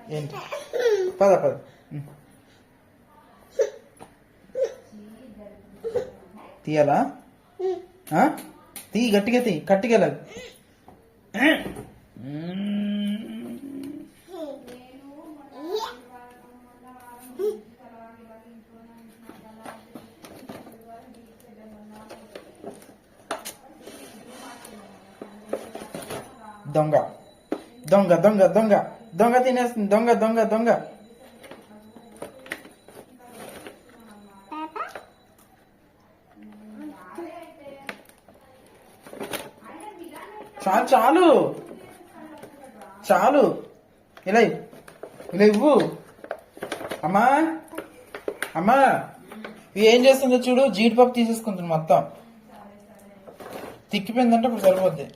ఏంటి? పద పద. తీయాలా? తీ, గట్టిగా తీ, కట్టికెళ్ళదు. దొంగ దొంగ దొంగ దొంగ దొంగ తినేస్తుంది. దొంగ దొంగ దొంగ. చాలు చాలు చాలు. ఇలా ఇలా ఇవ్వు. అమ్మా అమ్మా, ఏం చేస్తుందో చూడు. జీడిపప్పు తీసేసుకుంటుంది మొత్తం. తిక్కిపోయిందంటే ఇప్పుడు సరిపోద్ది.